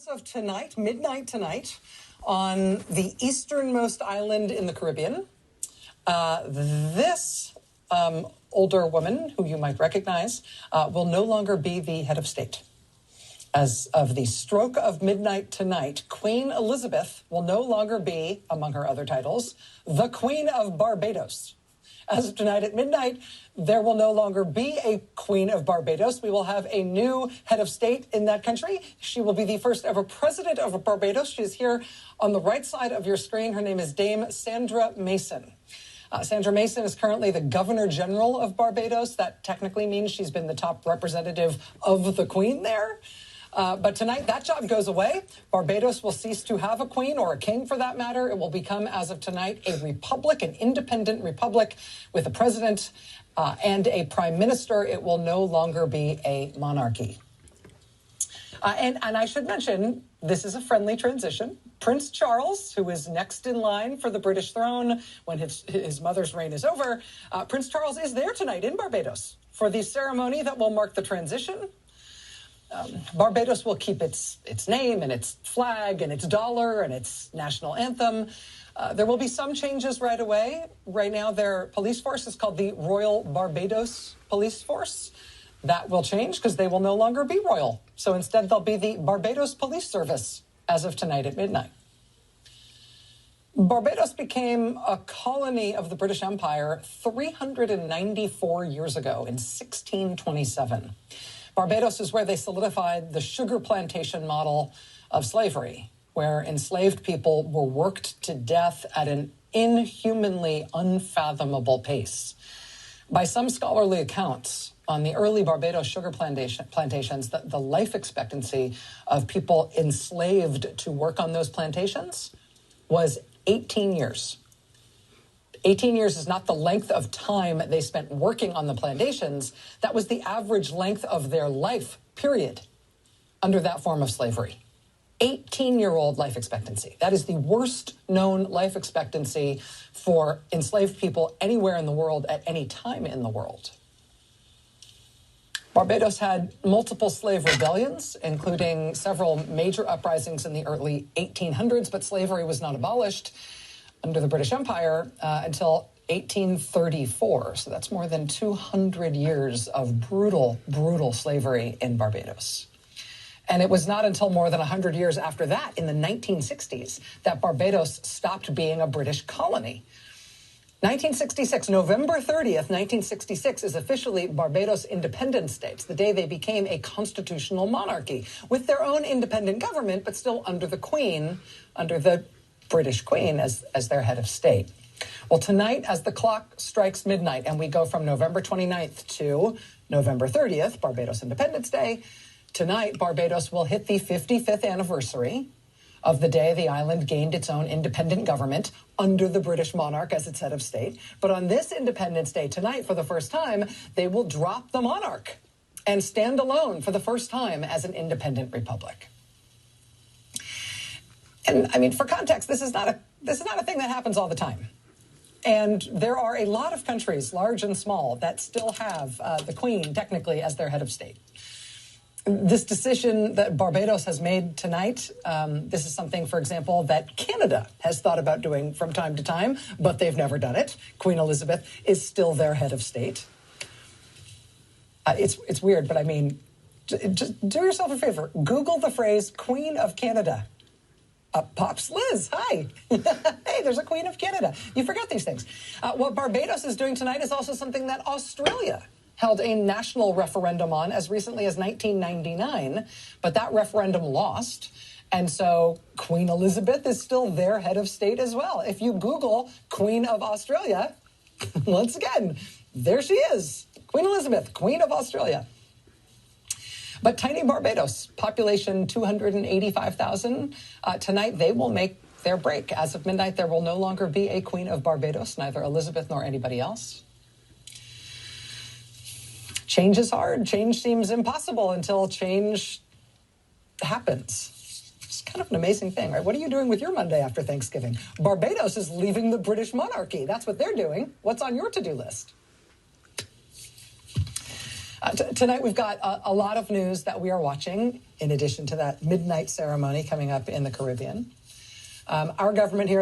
Of tonight, midnight tonight, on the easternmost island in the Caribbean, this older woman, who you might recognize, will no longer be the head of state. As of the stroke of midnight tonight, Queen Elizabeth will no longer be, among her other titles, the Queen of Barbados. As of tonight at midnight, there will no longer be a Queen of Barbados. We will have a new head of state in that country. She will be the first ever president of Barbados. She is here on the right side of your screen. Her name is Dame Sandra Mason. Sandra Mason is currently the Governor General of Barbados. That technically means she's been the top representative of the Queen there. But tonight, that job goes away. Barbados will cease to have a queen, or a king for that matter. It will become, as of tonight, a republic, an independent republic with a president and a prime minister. It will no longer be a monarchy. And I should mention, this is a friendly transition. Prince Charles, who is next in line for the British throne when his mother's reign is over, Prince Charles is there tonight in Barbados for the ceremony that will mark the transition. Barbados will keep its name and its flag and its dollar and its national anthem. There will be some changes right away. Right now, their police force is called the Royal Barbados Police Force. That will change because they will no longer be royal. So instead, they'll be the Barbados Police Service as of tonight at midnight. Barbados became a colony of the British Empire 394 years ago in 1627. Barbados is where they solidified the sugar plantation model of slavery, where enslaved people were worked to death at an inhumanly unfathomable pace. By some scholarly accounts, on the early Barbados sugar plantations, the life expectancy of people enslaved to work on those plantations was 18 years. 18 years is not the length of time they spent working on the plantations. That was the average length of their life, period, under that form of slavery. 18-year-old life expectancy. That is the worst known life expectancy for enslaved people anywhere in the world at any time in the world. Barbados had multiple slave rebellions, including several major uprisings in the early 1800s, but slavery was not abolished under the British Empire until 1834. So that's more than 200 years of brutal, brutal slavery in Barbados. And it was not until more than 100 years after that, in the 1960s, that Barbados stopped being a British colony. 1966, November 30th, 1966, is officially Barbados Independence Day. It's the day they became a constitutional monarchy with their own independent government, but still under the Queen, under the British Queen as their head of state. Well, tonight, as the clock strikes midnight and we go from November 29th to November 30th, Barbados Independence Day, tonight, Barbados will hit the 55th anniversary of the day the island gained its own independent government under the British monarch as its head of state. But on this Independence Day tonight, for the first time, they will drop the monarch and stand alone for the first time as an independent republic. And I mean, for context, this is not a thing that happens all the time. And there are a lot of countries, large and small, that still have the Queen technically as their head of state. This decision that Barbados has made tonight, this is something, for example, that Canada has thought about doing from time to time, but they've never done it. Queen Elizabeth is still their head of state. It's weird, but I mean, just do yourself a favor. Google the phrase Queen of Canada. Pops Liz, hi. Hey, there's a Queen of Canada. You forget these things. What Barbados is doing tonight is also something that Australia held a national referendum on as recently as 1999, but that referendum lost. And so Queen Elizabeth is still their head of state as well. If you Google Queen of Australia, once again, there she is. Queen Elizabeth, Queen of Australia. But tiny Barbados, population 285,000, tonight they will make their break. As of midnight, there will no longer be a Queen of Barbados, neither Elizabeth nor anybody else. Change is hard. Change seems impossible until change happens. It's kind of an amazing thing, right? What are you doing with your Monday after Thanksgiving? Barbados is leaving the British monarchy. That's what they're doing. What's on your to-do list? Tonight, we've got a lot of news that we are watching, in addition to that midnight ceremony coming up in the Caribbean. Our government here